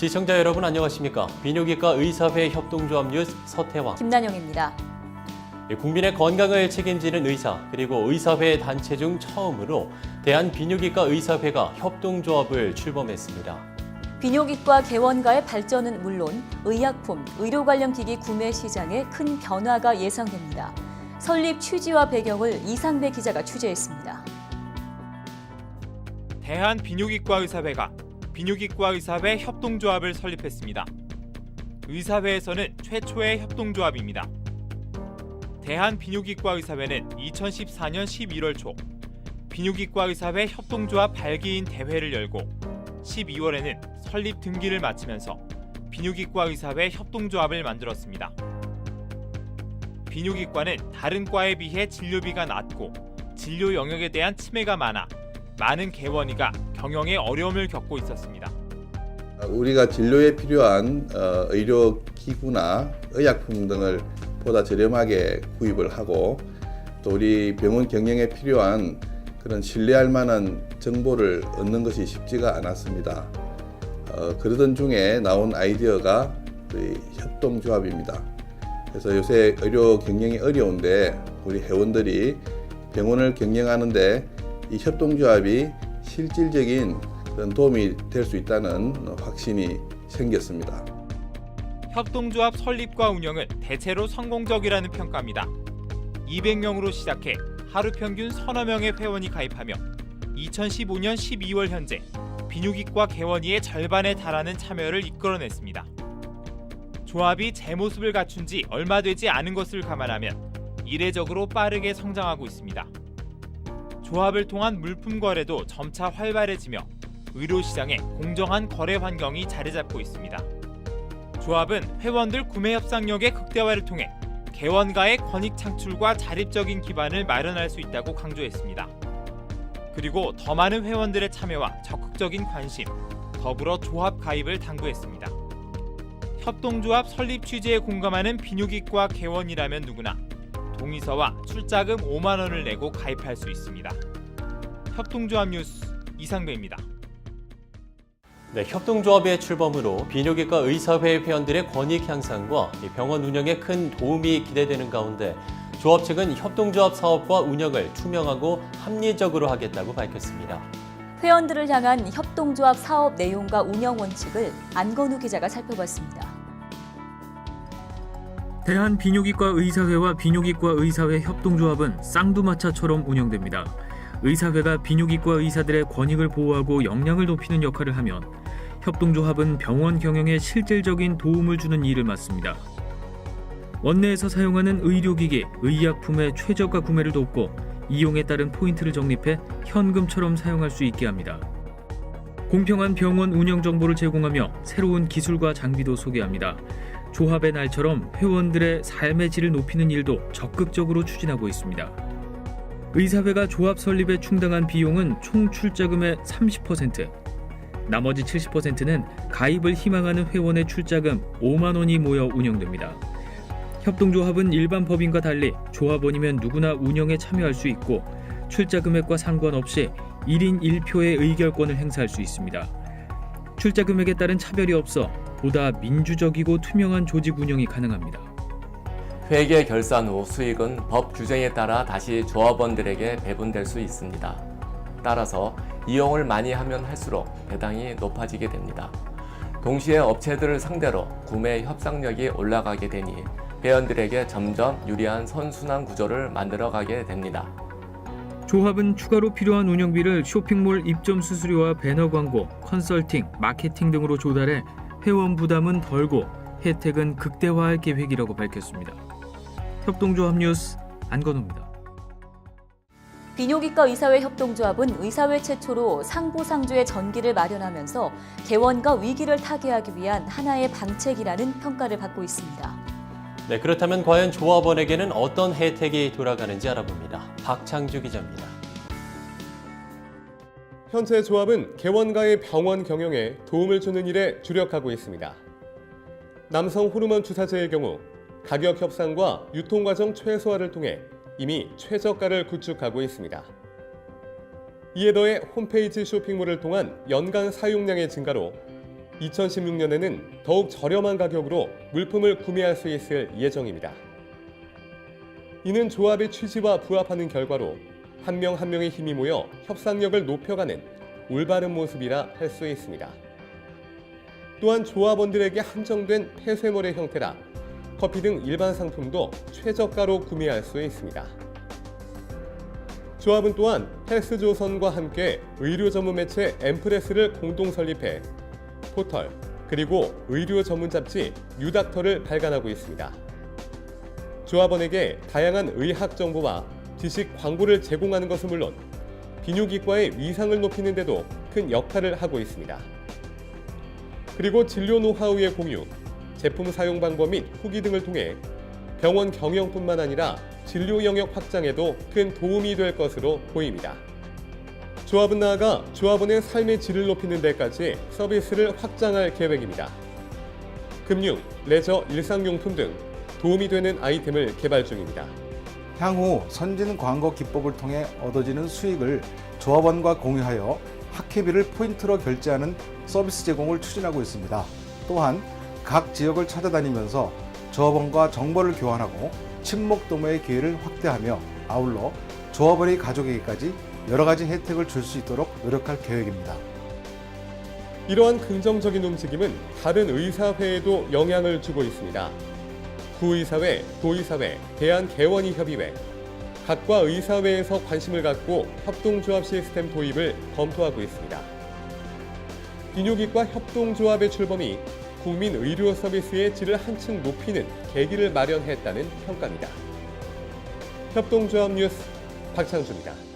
시청자 여러분 안녕하십니까? 비뇨기과 의사회 협동조합 뉴스 서태왕, 김난영입니다. 국민의 건강을 책임지는 의사 그리고 의사회 단체 중 처음으로 대한비뇨기과 의사회가 협동조합을 출범했습니다. 비뇨기과 개원가의 발전은 물론 의약품, 의료 관련 기기 구매 시장에 큰 변화가 예상됩니다. 설립 취지와 배경을 이상배 기자가 취재했습니다. 대한비뇨기과 의사회가 비뇨기과 의사회 협동조합을 설립했습니다. 의사회에서는 최초의 협동조합입니다. 대한비뇨기과 의사회는 2014년 11월 초 비뇨기과 의사회 협동조합 발기인 대회를 열고 12월에는 설립 등기를 마치면서 비뇨기과 의사회 협동조합을 만들었습니다. 비뇨기과는 다른 과에 비해 진료비가 낮고 진료 영역에 대한 침해가 많은 개원의가 경영에 어려움을 겪고 있었습니다. 우리가 진료에 필요한 의료기구나 의약품 등을 보다 저렴하게 구입을 하고 또 우리 병원 경영에 필요한 그런 신뢰할 만한 정보를 얻는 것이 쉽지가 않았습니다. 그러던 중에 나온 아이디어가 우리 협동조합입니다. 그래서 요새 의료 경영이 어려운데 우리 회원들이 병원을 경영하는데 이 협동조합이 실질적인 그런 도움이 될 수 있다는 확신이 생겼습니다. 협동조합 설립과 운영은 대체로 성공적이라는 평가입니다. 200명으로 시작해 하루 평균 서너 명의 회원이 가입하며 2015년 12월 현재 비뇨기과 개원의의 절반에 달하는 참여를 이끌어냈습니다. 조합이 제 모습을 갖춘 지 얼마 되지 않은 것을 감안하면 이례적으로 빠르게 성장하고 있습니다. 조합을 통한 물품 거래도 점차 활발해지며 의료시장에 공정한 거래 환경이 자리 잡고 있습니다. 조합은 회원들 구매 협상력의 극대화를 통해 개원가의 권익 창출과 자립적인 기반을 마련할 수 있다고 강조했습니다. 그리고 더 많은 회원들의 참여와 적극적인 관심, 더불어 조합 가입을 당부했습니다. 협동조합 설립 취지에 공감하는 비뇨기과 개원이라면 누구나 동의서와 출자금 5만 원을 내고 가입할 수 있습니다. 협동조합 뉴스 이상배입니다. 네, 협동조합의 출범으로 비뇨기과 의사회 회원들의 권익 향상과 병원 운영에 큰 도움이 기대되는 가운데 조합 측은 협동조합 사업과 운영을 투명하고 합리적으로 하겠다고 밝혔습니다. 회원들을 향한 협동조합 사업 내용과 운영 원칙을 안건우 기자가 살펴봤습니다. 대한비뇨기과 의사회와 비뇨기과 의사회 협동조합은 쌍두마차처럼 운영됩니다. 의사회가 비뇨기과 의사들의 권익을 보호하고 역량을 높이는 역할을 하면 협동조합은 병원 경영에 실질적인 도움을 주는 일을 맡습니다. 원내에서 사용하는 의료기기, 의약품의 최저가 구매를 돕고 이용에 따른 포인트를 적립해 현금처럼 사용할 수 있게 합니다. 공평한 병원 운영 정보를 제공하며 새로운 기술과 장비도 소개합니다. 조합의 날처럼 회원들의 삶의 질을 높이는 일도 적극적으로 추진하고 있습니다. 의사회가 조합 설립에 충당한 비용은 총 출자금의 30%, 나머지 70%는 가입을 희망하는 회원의 출자금 5만 원이 모여 운영됩니다. 협동조합은 일반 법인과 달리 조합원이면 누구나 운영에 참여할 수 있고 출자 금액과 상관없이 1인 1표의 의결권을 행사할 수 있습니다. 출자 금액에 따른 차별이 없어 보다 민주적이고 투명한 조직 운영이 가능합니다. 회계 결산 후 수익은 법 규정에 따라 다시 조합원들에게 배분될 수 있습니다. 따라서 이용을 많이 하면 할수록 배당이 높아지게 됩니다. 동시에 업체들을 상대로 구매 협상력이 올라가게 되니 회원들에게 점점 유리한 선순환 구조를 만들어가게 됩니다. 조합은 추가로 필요한 운영비를 쇼핑몰 입점 수수료와 배너 광고, 컨설팅, 마케팅 등으로 조달해 회원 부담은 덜고 혜택은 극대화할 계획이라고 밝혔습니다. 협동조합 뉴스 안건우입니다. 비뇨기과 의사회 협동조합은 의사회 최초로 상부상조의 전기를 마련하면서 개원과 위기를 타개하기 위한 하나의 방책이라는 평가를 받고 있습니다. 네, 그렇다면 과연 조합원에게는 어떤 혜택이 돌아가는지 알아봅니다. 박창주 기자입니다. 현재 조합은 개원가의 병원 경영에 도움을 주는 일에 주력하고 있습니다. 남성 호르몬 주사제의 경우 가격 협상과 유통과정 최소화를 통해 이미 최저가를 구축하고 있습니다. 이에 더해 홈페이지 쇼핑몰을 통한 연간 사용량의 증가로 2016년에는 더욱 저렴한 가격으로 물품을 구매할 수 있을 예정입니다. 이는 조합의 취지와 부합하는 결과로 한 명 한 명의 힘이 모여 협상력을 높여가는 올바른 모습이라 할 수 있습니다. 또한 조합원들에게 한정된 폐쇄물의 형태라 커피 등 일반 상품도 최저가로 구매할 수 있습니다. 조합은 또한 헬스조선과 함께 의료 전문 매체 엠프레스를 공동 설립해 포털 그리고 의료 전문 잡지 뉴닥터를 발간하고 있습니다. 조합원에게 다양한 의학 정보와 지식 광고를 제공하는 것은 물론 비뇨기과의 위상을 높이는 데도 큰 역할을 하고 있습니다. 그리고 진료 노하우의 공유, 제품 사용 방법 및 후기 등을 통해 병원 경영뿐만 아니라 진료 영역 확장에도 큰 도움이 될 것으로 보입니다. 조합은 나아가 조합원의 삶의 질을 높이는 데까지 서비스를 확장할 계획입니다. 금융, 레저, 일상용품 등 도움이 되는 아이템을 개발 중입니다. 향후 선진 광고 기법을 통해 얻어지는 수익을 조합원과 공유하여 학회비를 포인트로 결제하는 서비스 제공을 추진하고 있습니다. 또한 각 지역을 찾아다니면서 조합원과 정보를 교환하고 친목 도모의 기회를 확대하며 아울러 조합원의 가족에게까지 여러 가지 혜택을 줄 수 있도록 노력할 계획입니다. 이러한 긍정적인 움직임은 다른 의사회에도 영향을 주고 있습니다. 구의사회, 도의사회, 대한개원의협의회, 각과 의사회에서 관심을 갖고 협동조합 시스템 도입을 검토하고 있습니다. 비뇨기과 협동조합의 출범이 국민 의료 서비스의 질을 한층 높이는 계기를 마련했다는 평가입니다. 협동조합 뉴스 박창주입니다.